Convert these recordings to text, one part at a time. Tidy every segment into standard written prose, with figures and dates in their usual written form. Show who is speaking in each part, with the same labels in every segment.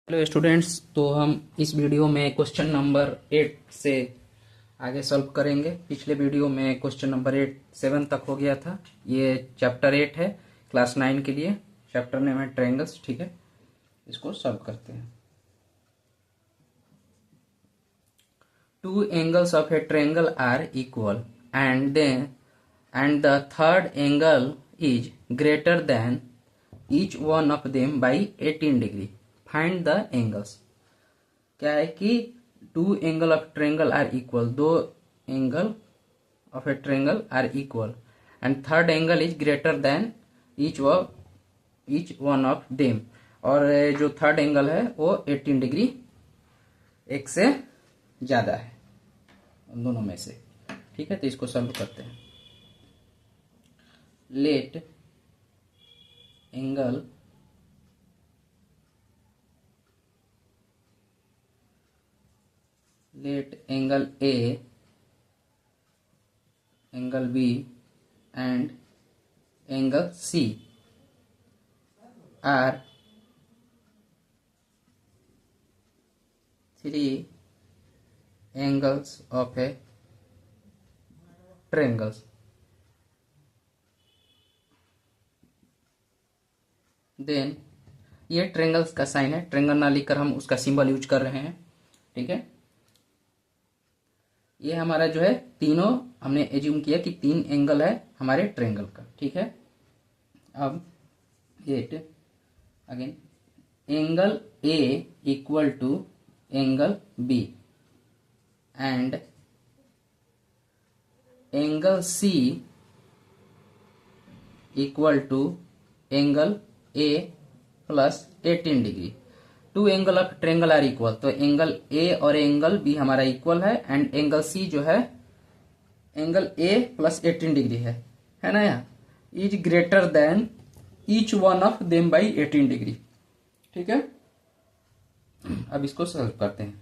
Speaker 1: Hello students, तो हम इस वीडियो में क्वेश्चन नंबर 8 से आगे सॉल्व करेंगे। पिछले वीडियो में क्वेश्चन नंबर 8 7 तक हो गया था। ये चैप्टर 8 है, क्लास 9 के लिए। चैप्टर नेम है ट्रायंगल्स। ठीक है, इसको सॉल्व करते हैं। Two angles of a triangle are equal and the third angle is greater than each one of them by 18 degree. Find the angles. क्या है कि two angle of triangle are equal, दो angle of a triangle are equal and third angle is greater than each one of them. और जो third angle है वो 18 degree एक से ज्यादा है दोनों में से। ठीक है, तो इसको सॉल्व करते हैं। Let angle A, angle B and angle C are three angles of a triangle. Then ये ट्रायंगल्स का साइन है, ट्रायंगल ना लिखकर हम उसका सिंबल यूज कर रहे हैं। ठीक है, ये हमारा जो है तीनों हमने एज्यूम किया कि तीन एंगल है हमारे ट्रायंगल का। ठीक है, अब at again angle A equal to angle B and angle C equal to angle A plus 18 degree. Two angle of triangle are equal, तो एंगल ए और एंगल बी हमारा इक्वल है एंड एंगल सी जो है angle A plus 18 degree है ना, यहाँ is greater than each one of them by 18 degree. ठीक है, अब इसको सॉल्व करते हैं।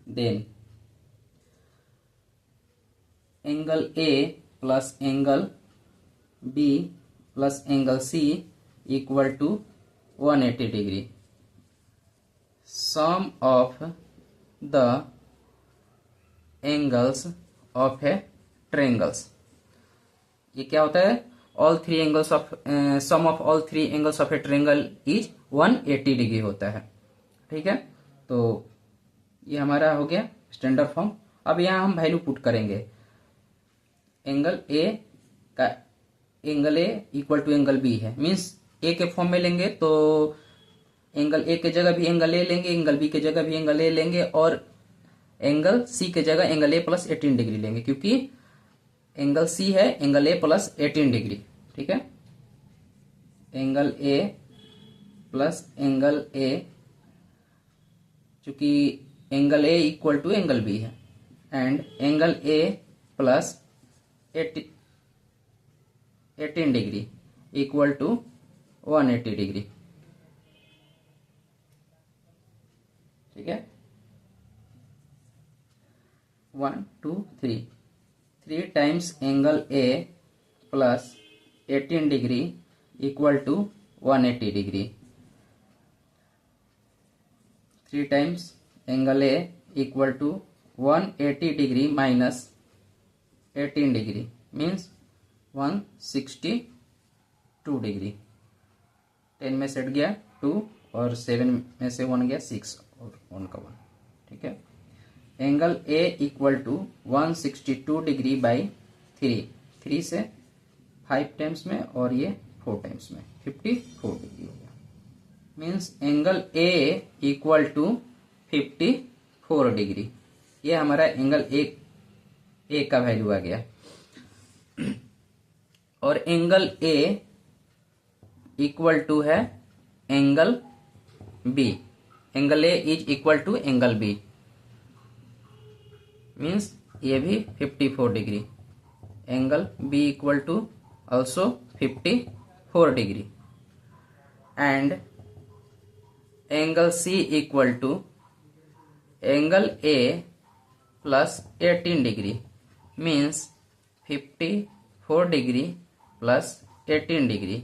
Speaker 1: Then angle A plus angle B plus angle C equal to 180 degree. Sum of the angles of a triangles, ये क्या होता है? All three angles of sum of all three angles of a triangle is 180 degree होता है। ठीक है, तो ये हमारा हो गया स्टैंडर्ड फॉर्म। अब यहाँ हम वैल्यू पुट करेंगे। एंगल ए का angle A equal to angle B है, मीन्स ए के फॉर्म में लेंगे तो एंगल ए के जगह भी एंगल ए लेंगे, एंगल बी के जगह भी एंगल ए लेंगे और एंगल सी के जगह एंगल ए प्लस 18 डिग्री लेंगे, क्योंकि एंगल सी है एंगल ए प्लस 18 डिग्री। ठीक है, angle A plus angle A, चूंकि angle A equal to angle B है and angle A plus 18 degree equal to 180 degree. ठीक है, 1 2 3 3 times angle A plus 18 degree equal to 180 degree. 3 times angle A equal to 180 degree minus 18 degree means 162 degree. 10 में से हट गया 2 और 7 में से 1 गया 6 और 1 का 1। ठीक है, angle A equal to 162 degree by 3 से 5 टाइम्स में और ये 4 टाइम्स में 54 डिग्री हो गया। Means angle A equal to 54 degree. ये हमारा एंगल ए का वैल्यू आ गया। और एंगल ए इक्वल टू है angle B, angle A is equal to angle B means ये भी 54 degree. Angle B equal to also 54 degree and angle C equal to angle A plus 18 degree means 54 degree plus 18 degree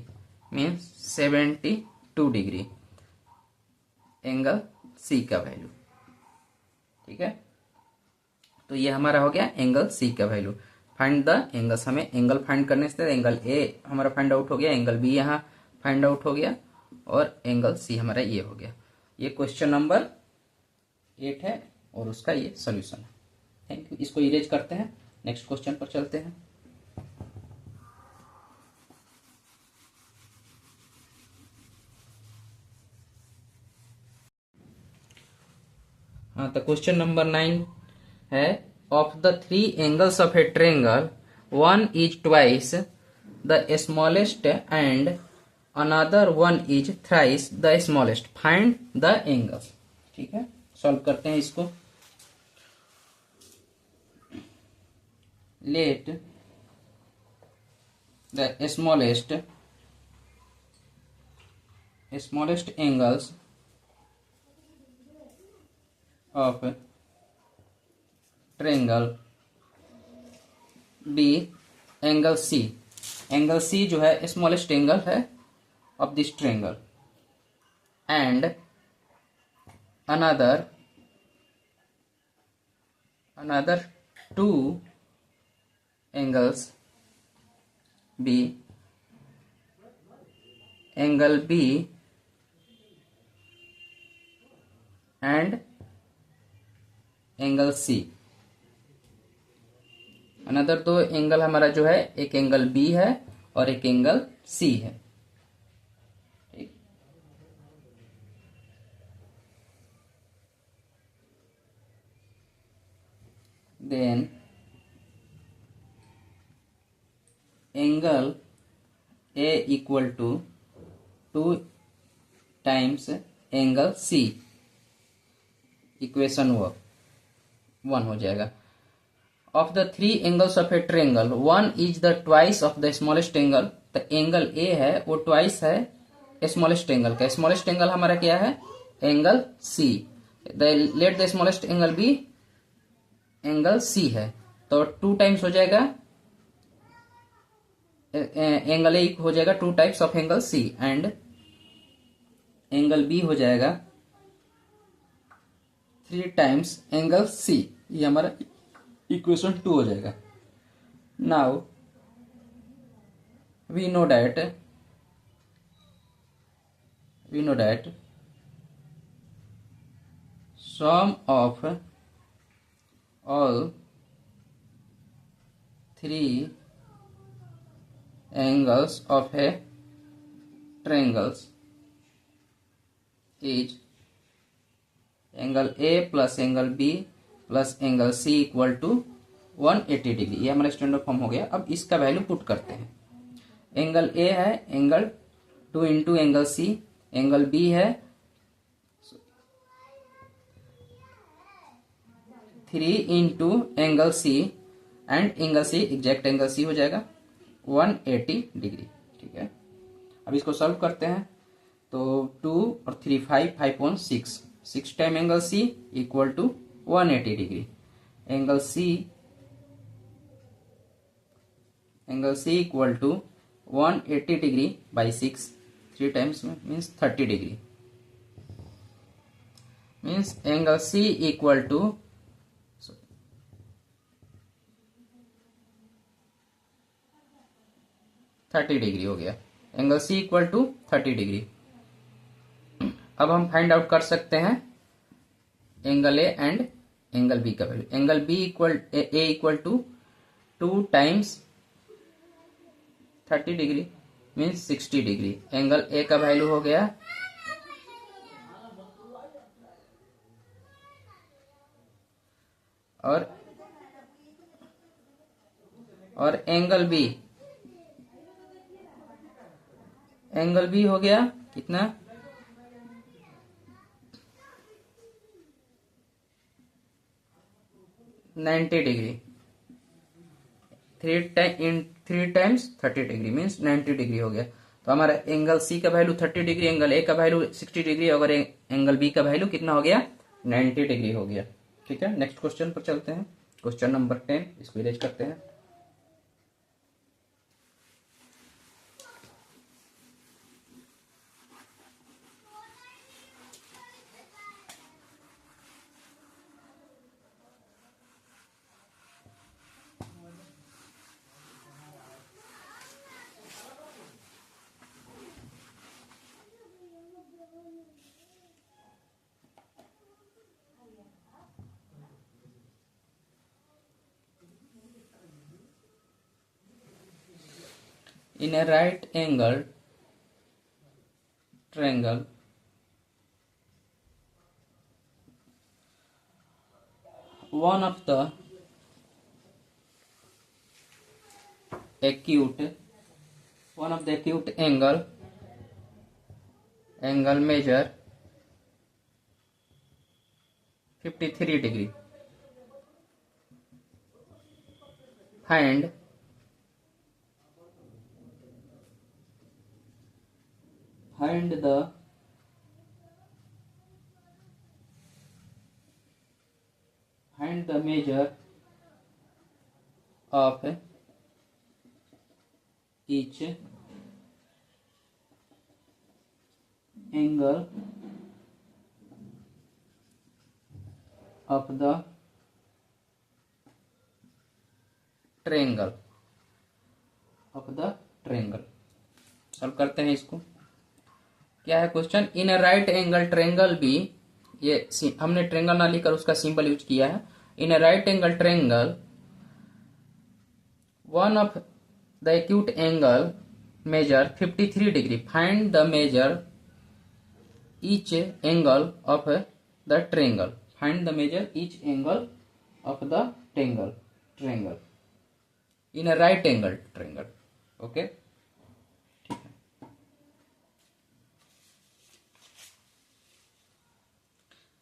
Speaker 1: means 72 degree. Angle C का value. ठीक है, तो ये हमारा हो गया एंगल सी का वैल्यू। फाइंड द एंगल्स, हमें एंगल फाइंड करने से एंगल ए हमारा फाइंड आउट हो गया, एंगल बी यहाँ फाइंड आउट हो गया, और एंगल सी हमारा ये हो गया। ये क्वेश्चन नंबर 8 है और उसका ये सोल्यूशन है। Thank you. इसको इरेज करते हैं, नेक्स्ट क्वेश्चन पर चलते हैं। हाँ, तो क्वेश्चन नंबर 9 है, of the 3 angles of a triangle one is twice the smallest and another one is thrice the smallest, find the angles. ठीक है, सॉल्व करते हैं इसको। Let the smallest angles of triangle B angle C. Angle C जो है smallest angle है of this triangle, and another 2 angles B, angle B and angle C. Another 2 angle हमारा जो है, एक एंगल बी है और एक एंगल सी है। ठीक, then angle A equal to 2 times angle C, equation 1 हो जाएगा। Of the 3 angles of a triangle one is the twice of the smallest angle. तो एंगल ए है वो ट्वाइस है स्मॉलेस्ट एंगल का। स्मॉलेस्ट एंगल हमारा क्या है, angle C. Let the smallest angle B angle C है, तो 2 टाइम्स हो जाएगा एंगल ए हो जाएगा 2 types of angle C, and angle B हो जाएगा 3 टाइम्स एंगल सी। ये हमारा इक्वेशन 2 हो जाएगा। Now we know that sum of all 3 angles of a triangles is angle A plus angle B plus angle C equal to 180 degree. ये हमारा standard form हो गया। अब इसका वैल्यू पुट करते हैं। एंगल ए है angle 2 into angle C, angle B है 3 into angle C, and angle C exact angle C हो जाएगा 180 डिग्री। ठीक है, अब इसको सॉल्व करते हैं। तो 2 और 3 5, 5 on 6, 6 time angle C equal to 180 degree. Angle C equal to 180 degree by 6, 3 times में means 30 degree. Means angle C equal to 30 degree हो गया। Angle C equal to 30 degree. अब हम फाइंड आउट कर सकते हैं angle A and angle B का value. Angle B A equal to 2 times 30 degree means 60 degree. Angle A का value हो गया और एंगल बी हो गया कितना, 90 degree. 3 times 30 degree means 90 degree हो गया। तो हमारा एंगल सी का वैल्यू 30 डिग्री, एंगल ए का वैल्यू 60 डिग्री, और एंगल बी का वैल्यू कितना हो गया, 90 डिग्री हो गया। ठीक है, नेक्स्ट क्वेश्चन पर चलते हैं। क्वेश्चन नंबर 10, इसको इरेज करते हैं। In a right angle triangle, one of the acute angle measure 53 degree. Find the measure of each angle of the triangle. Solve करते हैं इसको। क्या है question? In a right angle triangle B, ये हमने ट्रायंगल ना लिखकर उसका सिंबल यूज किया है। In a right angle triangle one of the acute angle measure 53 degree. Find the measure each angle of the triangle. Find the measure each angle of the triangle in a right angle triangle. Okay,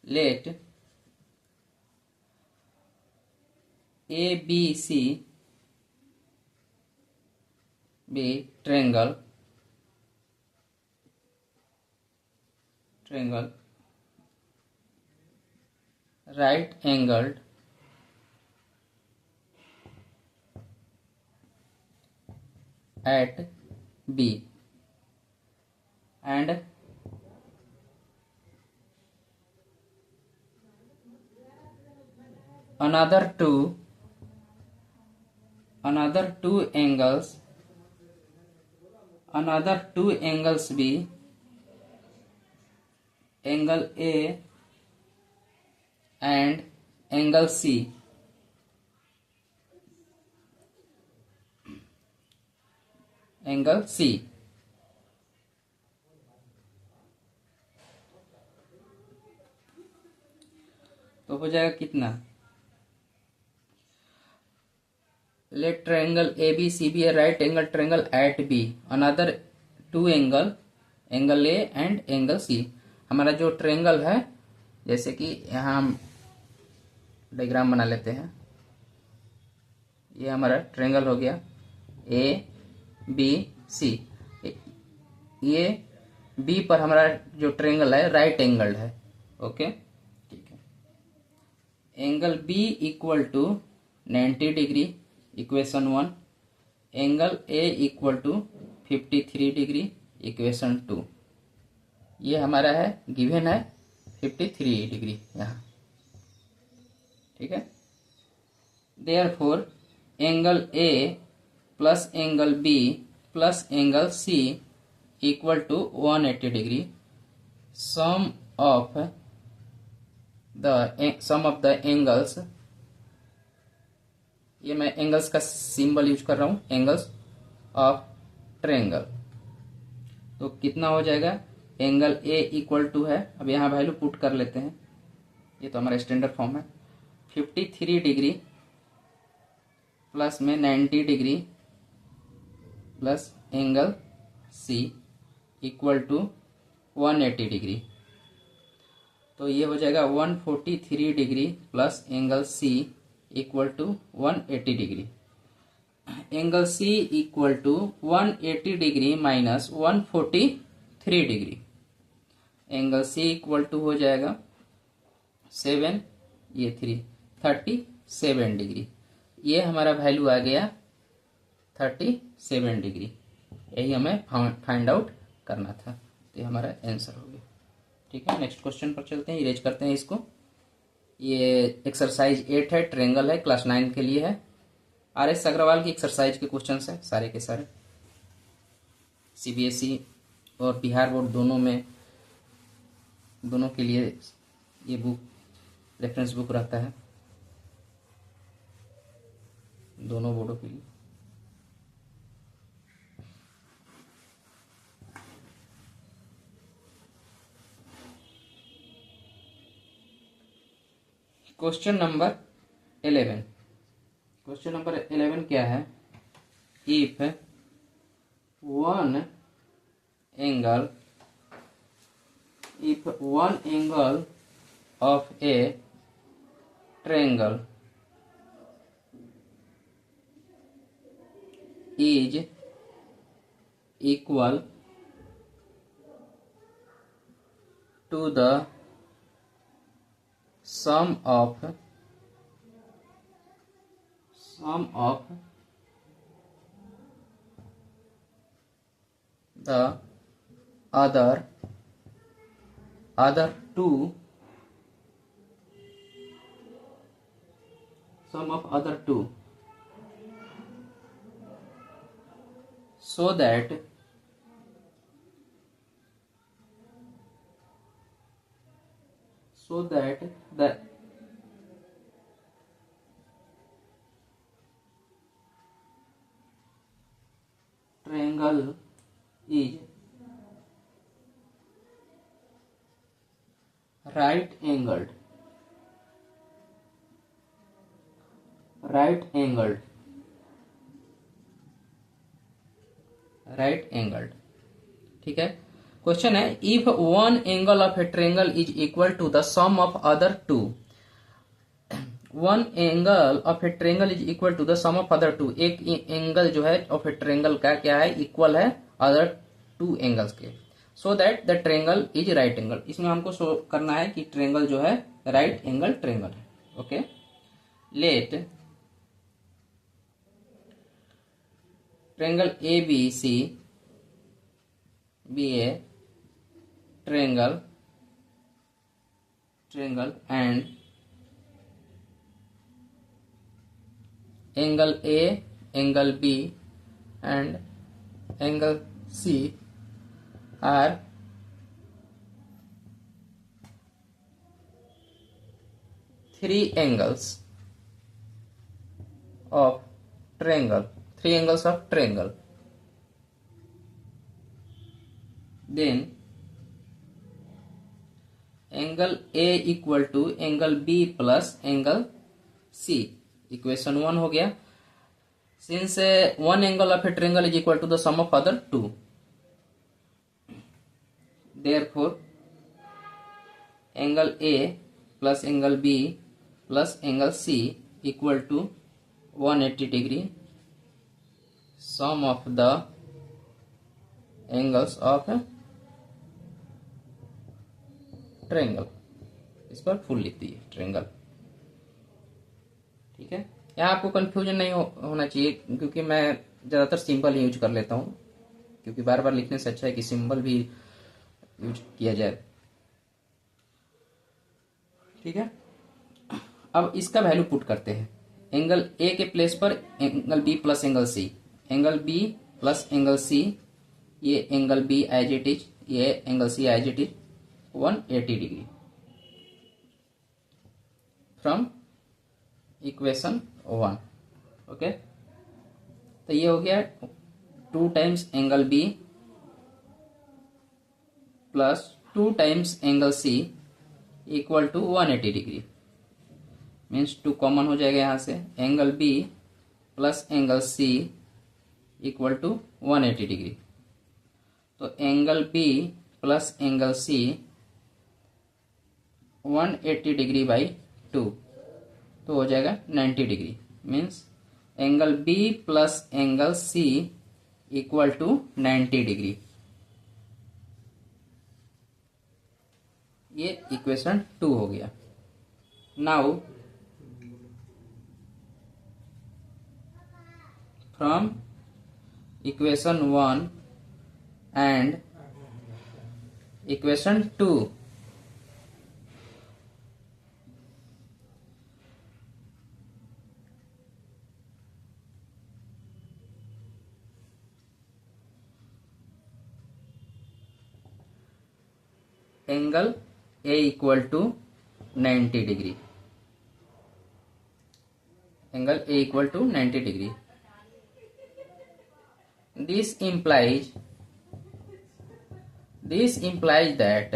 Speaker 1: let ABC be triangle right angled at B, and another two angles be angle A and angle C. तो हो जाएगा कितना? Let triangle A B C B A right angle triangle at B, another two angle A and angle C. हमारा जो triangle है, जैसे कि यहाँ हम डायग्राम बना लेते हैं। ये हमारा ट्रायंगल हो गया ए बी सी। ये बी पर हमारा जो ट्रायंगल है राइट एंगल है। ओके, ठीक है। Angle B equal to 90 degree, equation 1। Angle A equal to 53 degree, equation 2। ये हमारा है गिवन है 53 डिग्री यहाँ, ठीक है। Therefore angle A plus angle B plus angle C equal to 180 degree. Sum of the angles, ये मैं एंगल्स का सिंबल यूज कर रहा हूं, एंगल्स ऑफ ट्रायंगल। तो कितना हो जाएगा? एंगल ए इक्वल टू है, अब यहां वैल्यू पुट कर लेते हैं, ये तो हमारा स्टैंडर्ड फॉर्म है। 53 डिग्री प्लस में 90 degree plus angle C equal to 180 degree. तो ये हो जाएगा 143 degree plus angle C equal to 180 degree. Angle C equal to 180 degree minus 143 degree. Angle C equal to हो जाएगा 7, ये 3, 37 डिग्री। ये हमारा वैल्यू आ गया 37 डिग्री। यही हमें फाइंड आउट करना था, तो ये हमारा आंसर हो गया। ठीक है, नेक्स्ट क्वेश्चन पर चलते हैं, इरेज करते हैं इसको। ये एक्सरसाइज 8 है, ट्रायंगल है, क्लास 9 के लिए है। RS अग्रवाल की एक्सरसाइज के क्वेश्चंस है सारे के सारे। CBSE और बिहार बोर्ड दोनों के लिए ये बुक रेफरेंस बुक रहता है, दोनों बोर्डों के लिए। Question number 11। क्वेश्चन नंबर 11 क्या है? If one angle of a triangle is equal to the sum of the other two so that the triangle is right angled ठीक है। क्वेश्चन है if one angle of a triangle is equal to the sum of other two. One angle of a triangle is equal to the sum of other two. एक angle जो है of a triangle का क्या है? Equal है other two angles के। So that the triangle is right angle. इसमें हमको शो करना है कि ट्रायंगल जो है राइट एंगल ट्रायंगल है। Okay, let triangle A B C B A triangle and angle A, angle B and angle C are three angles of triangle, then angle A equal to angle B plus angle C। Equation 1 हो गया। Since one angle of a triangle is equal to the sum of other two, therefore angle A plus angle B plus angle C equal to 180 degree sum of the angles of a triangle. इस पर full लिख दिए triangle. ठीक है, यहाँ आपको confusion नहीं होना चाहिए क्योंकि मैं ज्यादातर सिंबल ही यूज कर लेता हूँ, क्योंकि बार बार लिखने से अच्छा है कि सिंबल भी यूज किया जाए। ठीक है, अब इसका वैल्यू पुट करते हैं। एंगल ए के प्लेस पर angle B plus angle C, angle B plus angle C, ये angle B as it is, ये angle C as it is 180 degree from equation 1। Okay, तो ये हो गया 2 times angle B plus 2 times angle C equal to 180 degree. Means 2 common हो जाएगा यहां से। Angle B plus angle C equal to 180 degree. तो angle B plus angle C 180 degree by 2 तो हो जाएगा 90 degree. Means angle B plus angle C equal to 90 degree. ये equation 2 हो गया। Now from equation 1 and equation 2 angle A equal to 90 degree, angle A equal to 90 degree. This implies that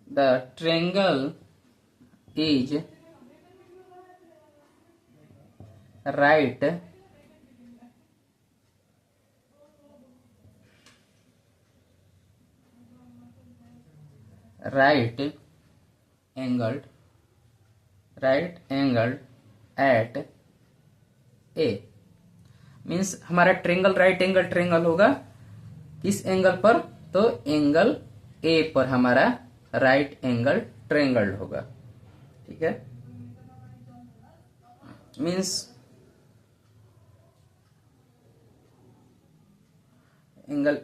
Speaker 1: the triangle is right right angled at A. Means हमारा triangle right angle triangle होगा किस angle पर, तो angle ए पर हमारा right angle triangle होगा। ठीक है, मीन्स एंगल,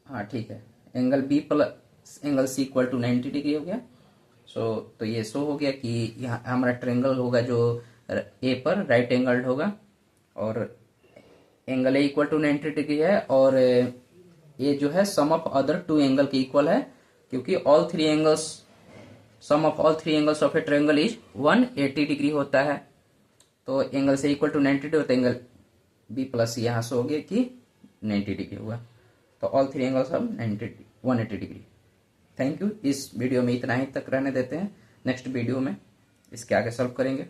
Speaker 1: हाँ ठीक है, angle B plus angle C equal to 90 degree हो गया। तो ये शो हो गया कि यहाँ हमारा ट्रेंगल होगा जो ए पर राइट एंगल होगा और angle A equal to 90 degree है, और ये जो है sum of other two angle के इक्वल है, क्योंकि all three angles, sum of all three angles of a triangle is 180 degree होता है। तो एंगल से इक्वल टू 90 डिग्री होता है, एंगल बी प्लस सी यहाँ से हो गया कि 90 डिग्री हुआ। तो all three angles of 180 degree. Thank you. इस वीडियो में इतना ही तक रहने देते हैं, नेक्स्ट वीडियो में इसके आगे सॉल्व करेंगे।